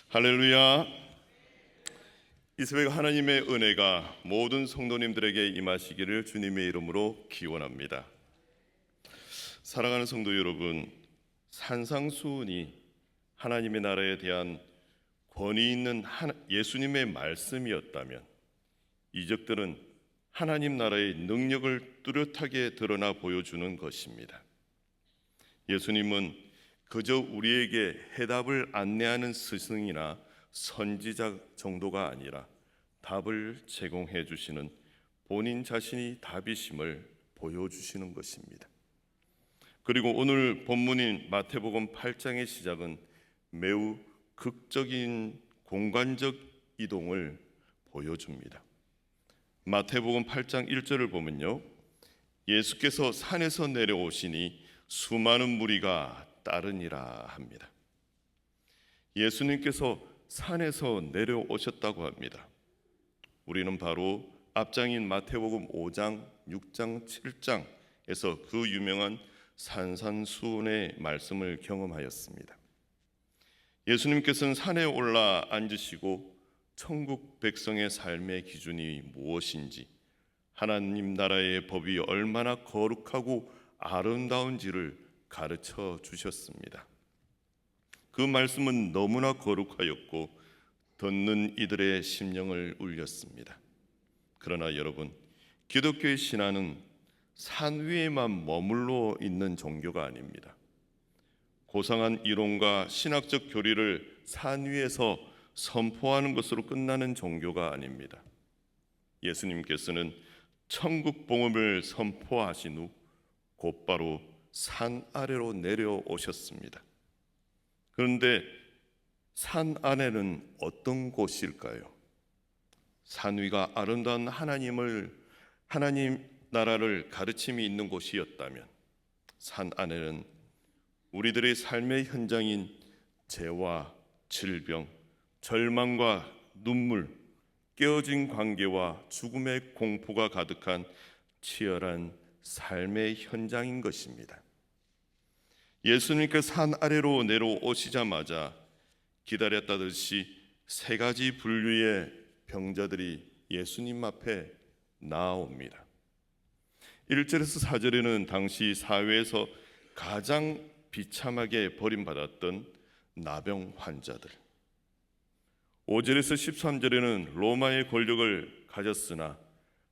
할렐루야. 이 새벽 하나님의 은혜가 모든 성도님들에게 임하시기를 주님의 이름으로 기원합니다. 사랑하는 성도 여러분, 산상수훈이 하나님의 나라에 대한 권위 있는 예수님의 말씀이었다면 이적들은 하나님 나라의 능력을 뚜렷하게 드러나 보여주는 것입니다. 예수님은 그저 우리에게 해답을 안내하는 스승이나 선지자 정도가 아니라 답을 제공해 주시는 본인 자신이 답이심을 보여주시는 것입니다. 그리고 오늘 본문인 마태복음 8장의 시작은 매우 극적인 공간적 이동을 보여줍니다. 마태복음 8장 1절을 보면요, 예수께서 산에서 내려오시니 수많은 무리가 따르니라 합니다. 예수님께서 산에서 내려오셨다고 합니다. 우리는 바로 앞장인 마태복음 5장, 6장, 7장에서 그 유명한 산산수훈의 말씀을 경험하였습니다. 예수님께서는 산에 올라 앉으시고 천국 백성의 삶의 기준이 무엇인지, 하나님 나라의 법이 얼마나 거룩하고 아름다운지를 가르쳐 주셨습니다. 그 말씀은 너무나 거룩하였고 듣는 이들의 심령을 울렸습니다. 그러나 여러분, 기독교의 신앙은 산 위에만 머물러 있는 종교가 아닙니다. 고상한 이론과 신학적 교리를 산 위에서 선포하는 것으로 끝나는 종교가 아닙니다. 예수님께서는 천국 복음을 선포하신 후 곧바로 산 아래로 내려오셨습니다. 그런데 산 안에는 어떤 곳일까요? 산 위가 아름다운 하나님 나라를 가르침이 있는 곳이었다면 산 안에는 우리들의 삶의 현장인 재와 질병, 절망과 눈물, 깨어진 관계와 죽음의 공포가 가득한 치열한 삶의 현장인 것입니다. 예수님께서 산 아래로 내려오시자마자 기다렸다듯이 세 가지 분류의 병자들이 예수님 앞에 나옵니다. 1절에서 4절에는 당시 사회에서 가장 비참하게 버림받았던 나병 환자들, 5절에서 13절에는 로마의 권력을 가졌으나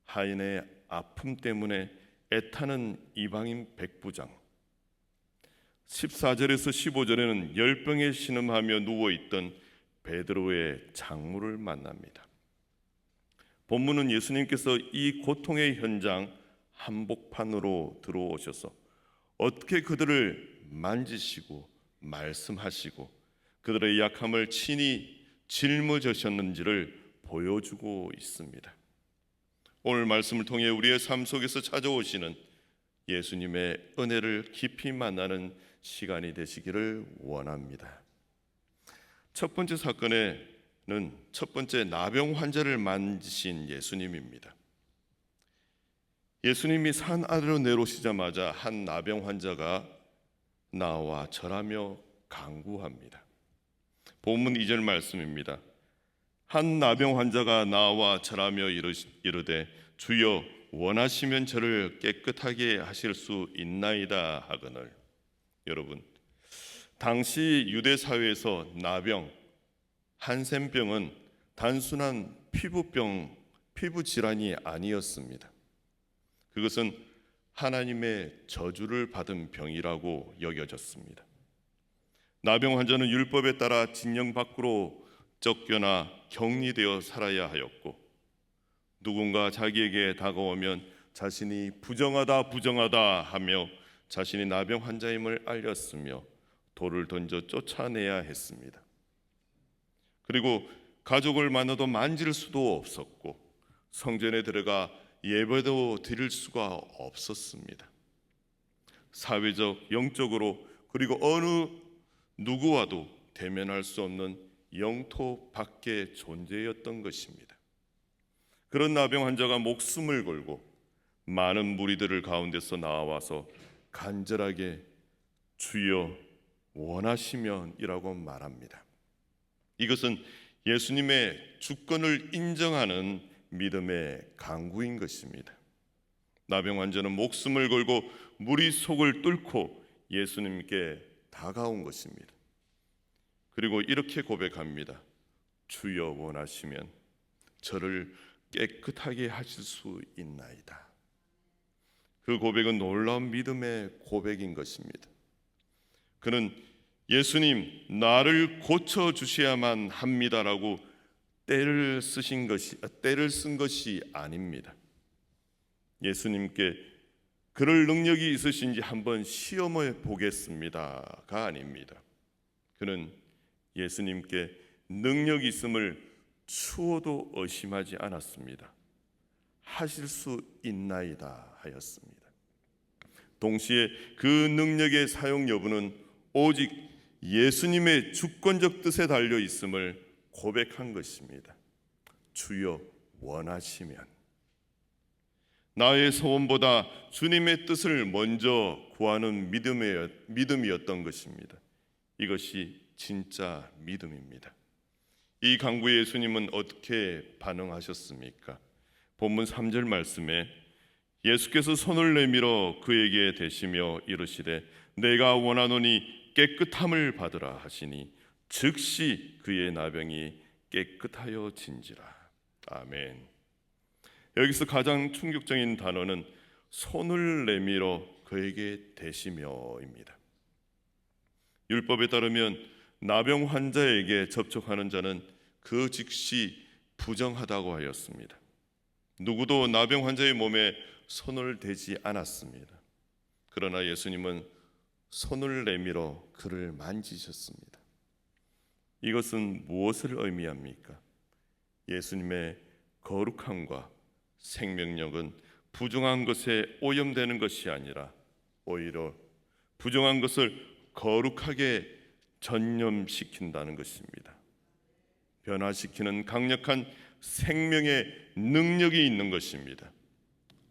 하인의 아픔 때문에 애타는 이방인 백부장, 14절에서 15절에는 열병에 신음하며 누워있던 베드로의 장모를 만납니다. 본문은 예수님께서 이 고통의 현장 한복판으로 들어오셔서 어떻게 그들을 만지시고 말씀하시고 그들의 약함을 친히 짊어지셨는지를 보여주고 있습니다. 오늘 말씀을 통해 우리의 삶 속에서 찾아오시는 예수님의 은혜를 깊이 만나는 시간이 되시기를 원합니다. 첫 번째 사건에는 첫 번째 나병 환자를 만지신 예수님입니다. 예수님이 산 아래로 내려오시자마자 한 나병 환자가 나와 절하며 간구합니다. 본문 2절 말씀입니다. 한 나병 환자가 나와 절하며 이르되 주여 원하시면 저를 깨끗하게 하실 수 있나이다 하거늘. 여러분, 당시 유대 사회에서 나병, 한센병은 단순한 피부 질환이 아니었습니다. 그것은 하나님의 저주를 받은 병이라고 여겨졌습니다. 나병 환자는 율법에 따라 진영 밖으로 쫓겨나 격리되어 살아야 하였고, 누군가 자기에게 다가오면 자신이 부정하다 하며 자신이 나병 환자임을 알렸으며 돌을 던져 쫓아내야 했습니다. 그리고 가족을 만나도 만질 수도 없었고 성전에 들어가 예배도 드릴 수가 없었습니다. 사회적, 영적으로 그리고 어느 누구와도 대면할 수 없는 영토 밖의 존재였던 것입니다. 그런 나병 환자가 목숨을 걸고 많은 무리들을 가운데서 나와서 간절하게 주여 원하시면이라고 말합니다. 이것은 예수님의 주권을 인정하는 믿음의 강구인 것입니다. 나병 환자는 목숨을 걸고 무리 속을 뚫고 예수님께 다가온 것입니다. 그리고 이렇게 고백합니다. 주여 원하시면 저를 깨끗하게 하실 수 있나이다. 그 고백은 놀라운 믿음의 고백인 것입니다. 그는 예수님 나를 고쳐 주셔야만 합니다라고 때를 쓴 것이 아닙니다. 예수님께 그럴 능력이 있으신지 한번 시험해 보겠습니다가 아닙니다. 그는 예수님께 능력이 있음을 추호도 의심하지 않았습니다. 하실 수 있나이다 하였습니다. 동시에 그 능력의 사용 여부는 오직 예수님의 주권적 뜻에 달려 있음을 고백한 것입니다. 주여 원하시면. 나의 소원보다 주님의 뜻을 먼저 구하는 믿음이었던 것입니다. 이것이 진짜 믿음입니다. 이 강구에 예수님은 어떻게 반응하셨습니까? 본문 3절 말씀에 예수께서 손을 내밀어 그에게 대시며 이르시되 내가 원하노니 깨끗함을 받으라 하시니 즉시 그의 나병이 깨끗하여 진지라. 아멘. 여기서 가장 충격적인 단어는 손을 내밀어 그에게 대시며입니다. 율법에 따르면 나병 환자에게 접촉하는 자는 그 즉시 부정하다고 하였습니다. 누구도 나병 환자의 몸에 손을 대지 않았습니다. 그러나 예수님은 손을 내밀어 그를 만지셨습니다. 이것은 무엇을 의미합니까? 예수님의 거룩함과 생명력은 부정한 것에 오염되는 것이 아니라 오히려 부정한 것을 거룩하게 전념시킨다는 것입니다. 변화시키는 강력한 생명의 능력이 있는 것입니다.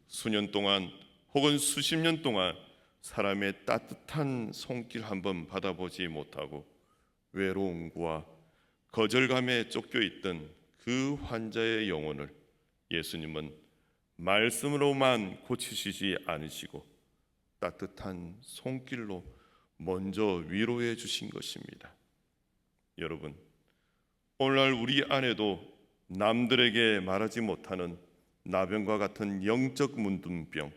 수년 동안 혹은 수십 년 동안 사람의 따뜻한 손길 한번 받아보지 못하고 외로움과 거절감에 쫓겨 있던 그 환자의 영혼을 예수님은 말씀으로만 고치시지 않으시고 따뜻한 손길로 먼저 위로해 주신 것입니다. 여러분, 오늘날 우리 안에도 남들에게 말하지 못하는 나병과 같은 영적 문둥병,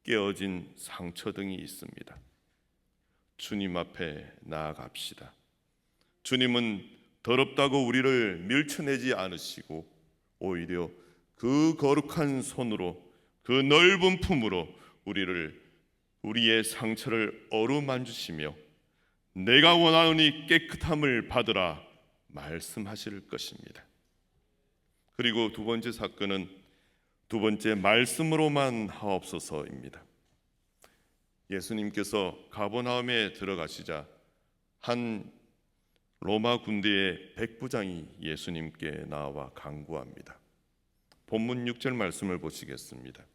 깨어진 상처 등이 있습니다. 주님 앞에 나아갑시다. 주님은 더럽다고 우리를 밀쳐내지 않으시고 오히려 그 거룩한 손으로 그 넓은 품으로 우리의 상처를 어루만지시며 내가 원하노니 깨끗함을 받으라 말씀하실 것입니다. 그리고 두 번째 사건은 두 번째 말씀으로만 하옵소서입니다. 예수님께서 가버나움에 들어가시자 한 로마 군대의 백부장이 예수님께 나와 간구합니다. 본문 6절 말씀을 보시겠습니다.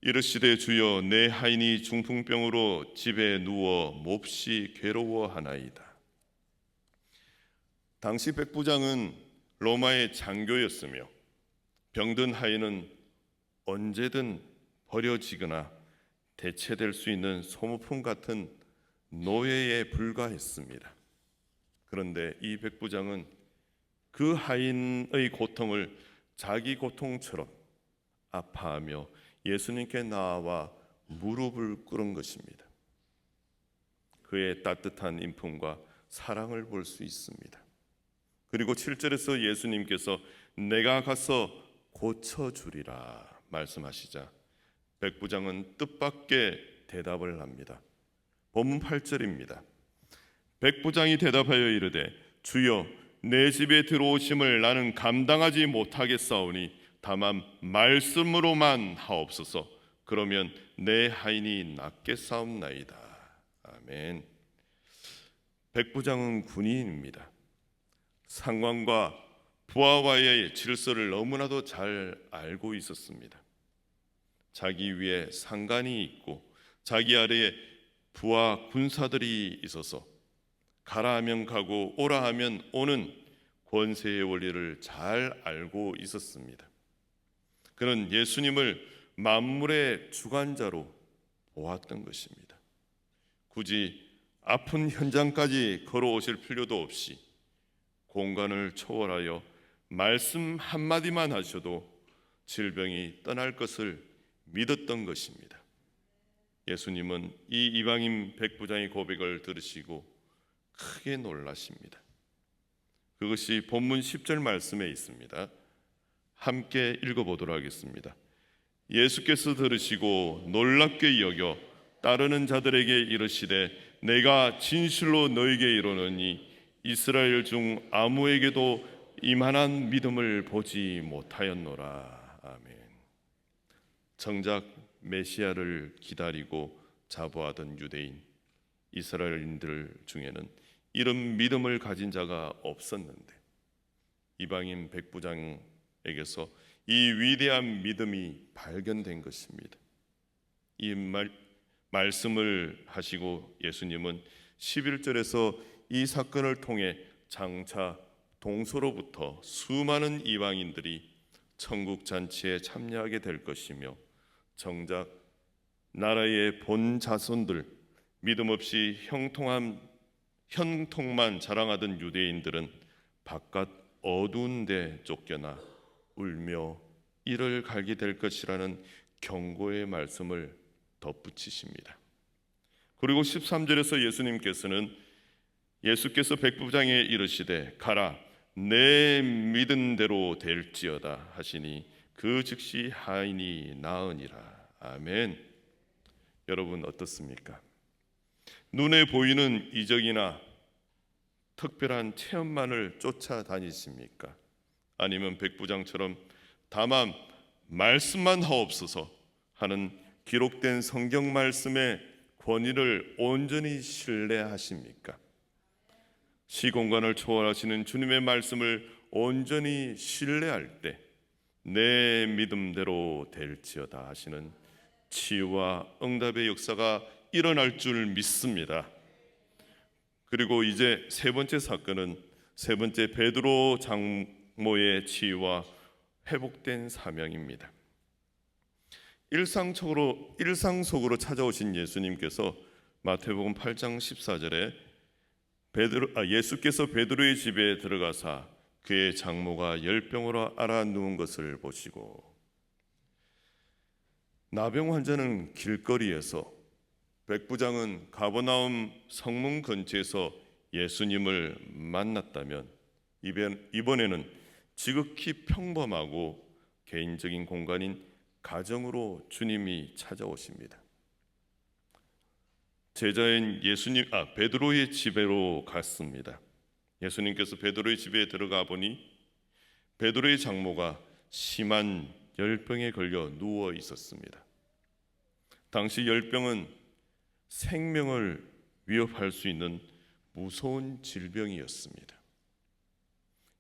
이르시되 주여 내 하인이 중풍병으로 집에 누워 몹시 괴로워하나이다. 당시 백부장은 로마의 장교였으며 병든 하인은 언제든 버려지거나 대체될 수 있는 소모품 같은 노예에 불과했습니다. 그런데 이 백부장은 그 하인의 고통을 자기 고통처럼 아파하며 예수님께 나와 무릎을 꿇은 것입니다. 그의 따뜻한 인품과 사랑을 볼 수 있습니다. 그리고 7절에서 예수님께서 내가 가서 고쳐주리라 말씀하시자 백부장은 뜻밖의 대답을 합니다. 본문 8절입니다. 백부장이 대답하여 이르되 주여 내 집에 들어오심을 나는 감당하지 못하겠사오니 다만 말씀으로만 하옵소서. 그러면 내 하인이 낫겠사옵나이다. 아멘. 백부장은 군인입니다. 상관과 부하와의 질서를 너무나도 잘 알고 있었습니다. 자기 위에 상관이 있고 자기 아래에 부하 군사들이 있어서 가라 하면 가고 오라 하면 오는 권세의 원리를 잘 알고 있었습니다. 그는 예수님을 만물의 주관자로 보았던 것입니다. 굳이 아픈 현장까지 걸어오실 필요도 없이 공간을 초월하여 말씀 한마디만 하셔도 질병이 떠날 것을 믿었던 것입니다. 예수님은 이 이방인 백부장의 고백을 들으시고 크게 놀라십니다. 그것이 본문 10절 말씀에 있습니다. 함께 읽어보도록 하겠습니다. 예수께서 들으시고 놀랍게 여겨 따르는 자들에게 이르시되 내가 진실로 너에게 이르노니 이스라엘 중 아무에게도 이만한 믿음을 보지 못하였노라. 아멘. 정작 메시아를 기다리고 자부하던 유대인 이스라엘인들 중에는 이런 믿음을 가진 자가 없었는데 이방인 백부장에게서 이 위대한 믿음이 발견된 것입니다. 이 말씀을 하시고 예수님은 11절에서 이 사건을 통해 장차 동서로부터 수많은 이방인들이 천국 잔치에 참여하게 될 것이며 정작 나라의 본 자손들 믿음 없이 형통만 자랑하던 유대인들은 바깥 어두운 데 쫓겨나 울며 이를 갈게 될 것이라는 경고의 말씀을 덧붙이십니다. 그리고 13절에서 예수께서 백부장에 이르시되 가라 내 믿은 대로 될지어다 하시니 그 즉시 하인이 나으니라. 아멘. 여러분 어떻습니까? 눈에 보이는 이적이나 특별한 체험만을 쫓아다니십니까? 아니면 백부장처럼 다만 말씀만 하옵소서 하는 기록된 성경 말씀의 권위를 온전히 신뢰하십니까? 시공간을 초월하시는 주님의 말씀을 온전히 신뢰할 때 내 믿음대로 될지어다 하시는 치유와 응답의 역사가 일어날 줄 믿습니다. 그리고 이제 세 번째 사건은 세 번째 베드로 장모의 치유와 회복된 사명입니다. 일상 속으로 찾아오신 예수님께서 마태복음 8장 14절에 예수께서 베드로의 집에 들어가사 그의 장모가 열병으로 앓아 누운 것을 보시고 나병 환자는 길거리에서 백부장은 가버나움 성문 근처에서 예수님을 만났다면 이번에는 지극히 평범하고 개인적인 공간인 가정으로 주님이 찾아오십니다. 제자인 베드로의 집으로 갔습니다. 예수님께서 베드로의 집에 들어가 보니 베드로의 장모가 심한 열병에 걸려 누워 있었습니다. 당시 열병은 생명을 위협할 수 있는 무서운 질병이었습니다.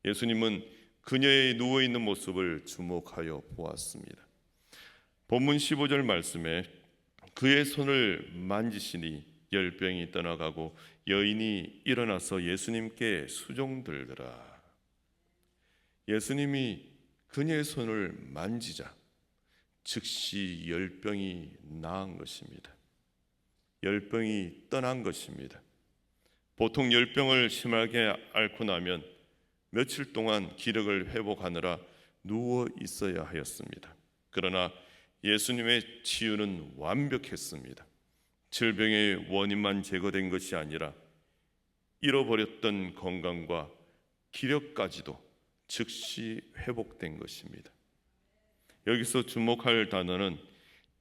예수님은 그녀의 누워 있는 모습을 주목하여 보았습니다. 본문 15절 말씀에 그의 손을 만지시니 열병이 떠나가고 여인이 일어나서 예수님께 수종들더라. 예수님이 그녀의 손을 만지자 즉시 열병이 나은 것입니다. 열병이 떠난 것입니다. 보통 열병을 심하게 앓고 나면 며칠 동안 기력을 회복하느라 누워 있어야 하였습니다. 그러나 예수님의 치유는 완벽했습니다. 질병의 원인만 제거된 것이 아니라 잃어버렸던 건강과 기력까지도 즉시 회복된 것입니다. 여기서 주목할 단어는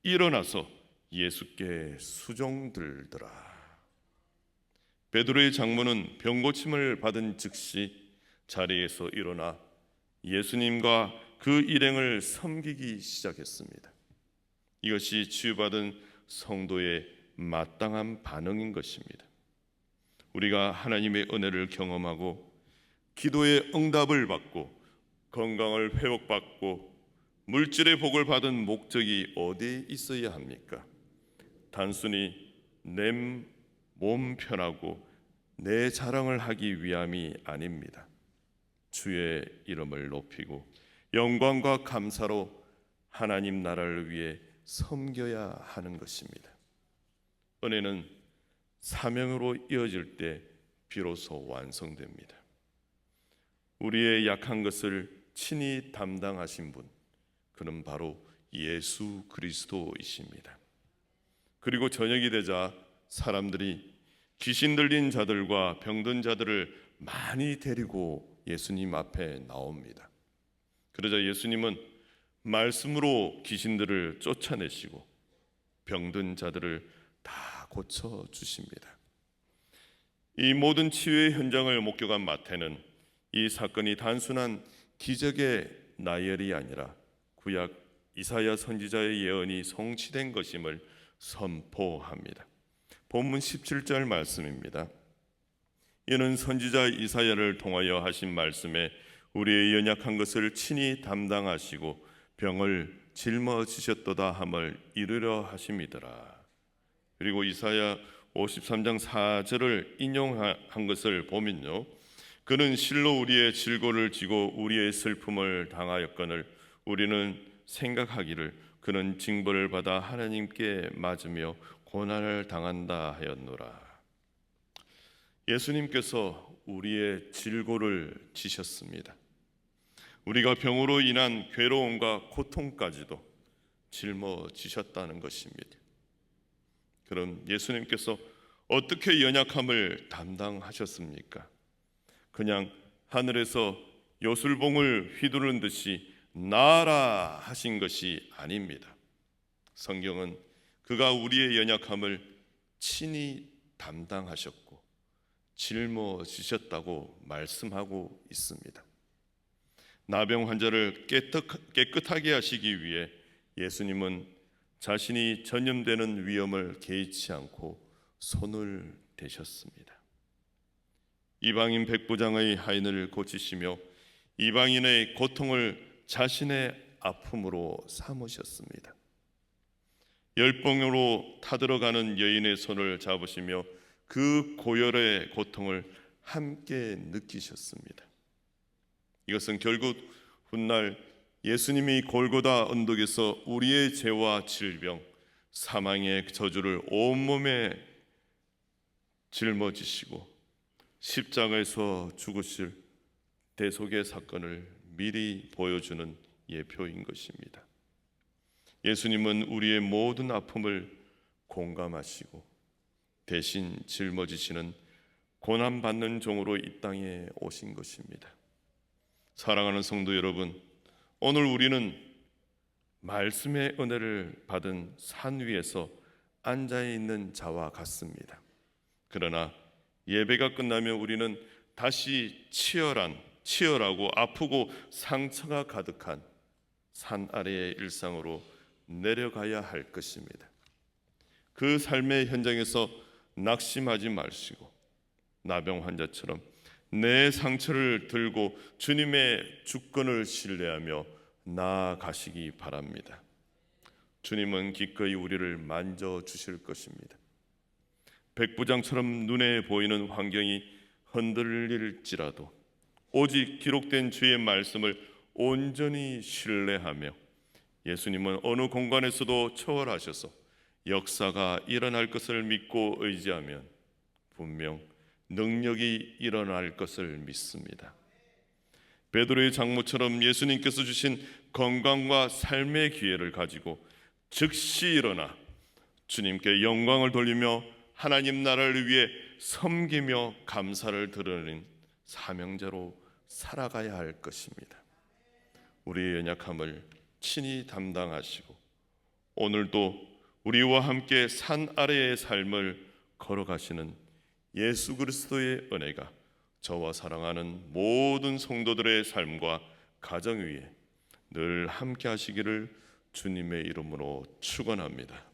일어나서 예수께 수종들더라. 베드로의 장모는 병고침을 받은 즉시 자리에서 일어나 예수님과 그 일행을 섬기기 시작했습니다. 이것이 치유받은 성도의 마땅한 반응인 것입니다. 우리가 하나님의 은혜를 경험하고 기도의 응답을 받고 건강을 회복받고 물질의 복을 받은 목적이 어디에 있어야 합니까? 단순히 내 몸 편하고 내 자랑을 하기 위함이 아닙니다. 주의 이름을 높이고 영광과 감사로 하나님 나라를 위해 섬겨야 하는 것입니다. 은혜는 사명으로 이어질 때 비로소 완성됩니다. 우리의 약한 것을 친히 담당하신 분, 그는 바로 예수 그리스도이십니다. 그리고 저녁이 되자 사람들이 귀신 들린 자들과 병든 자들을 많이 데리고 예수님 앞에 나옵니다. 그러자 예수님은 말씀으로 귀신들을 쫓아내시고 병든 자들을 다 고쳐 주십니다. 이 모든 치유의 현장을 목격한 마태는 이 사건이 단순한 기적의 나열이 아니라 구약 이사야 선지자의 예언이 성취된 것임을 선포합니다. 본문 17절 말씀입니다. 이는 선지자 이사야를 통하여 하신 말씀에 우리의 연약한 것을 친히 담당하시고 병을 짊어지셨도다 함을 이루려 하심이더라. 그리고 이사야 53장 4절을 인용한 것을 보면요, 그는 실로 우리의 질고를 지고 우리의 슬픔을 당하였거늘 우리는 생각하기를 그는 징벌을 받아 하나님께 맞으며 고난을 당한다 하였노라. 예수님께서 우리의 질고를 지셨습니다. 우리가 병으로 인한 괴로움과 고통까지도 짊어지셨다는 것입니다. 그럼 예수님께서 어떻게 연약함을 담당하셨습니까? 그냥 하늘에서 요술봉을 휘두른 듯이 나아라 하신 것이 아닙니다. 성경은 그가 우리의 연약함을 친히 담당하셨고 짊어지셨다고 말씀하고 있습니다. 나병 환자를 깨끗하게 하시기 위해 예수님은 자신이 전염되는 위험을 개의치 않고 손을 대셨습니다. 이방인 백부장의 하인을 고치시며 이방인의 고통을 자신의 아픔으로 삼으셨습니다. 열병으로 타들어가는 여인의 손을 잡으시며 그 고열의 고통을 함께 느끼셨습니다. 이것은 결국 훗날 예수님이 골고다 언덕에서 우리의 죄와 질병, 사망의 저주를 온몸에 짊어지시고 십자가에서 죽으실 대속의 사건을 미리 보여주는 예표인 것입니다. 예수님은 우리의 모든 아픔을 공감하시고 대신 짊어지시는 고난받는 종으로 이 땅에 오신 것입니다. 사랑하는 성도 여러분, 오늘 우리는 말씀의 은혜를 받은 산 위에서 앉아있는 자와 같습니다. 그러나 예배가 끝나면 우리는 다시 치열하고 아프고 상처가 가득한 산 아래의 일상으로 내려가야 할 것입니다. 그 삶의 현장에서 낙심하지 마시고 나병 환자처럼 내 상처를 들고 주님의 주권을 신뢰하며 나아가시기 바랍니다. 주님은 기꺼이 우리를 만져주실 것입니다. 백부장처럼 눈에 보이는 환경이 흔들릴지라도 오직 기록된 주의 말씀을 온전히 신뢰하며 예수님은 어느 공간에서도 초월하셔서 역사가 일어날 것을 믿고 의지하면 분명 능력이 일어날 것을 믿습니다. 베드로의 장모처럼 예수님께서 주신 건강과 삶의 기회를 가지고 즉시 일어나 주님께 영광을 돌리며 하나님 나라를 위해 섬기며 감사를 드리는 사명자로 살아가야 할 것입니다. 우리의 연약함을 친히 담당하시고 오늘도 우리와 함께 산 아래의 삶을 걸어가시는 예수 그리스도의 은혜가 저와 사랑하는 모든 성도들의 삶과 가정 위에 늘 함께 하시기를 주님의 이름으로 축원합니다.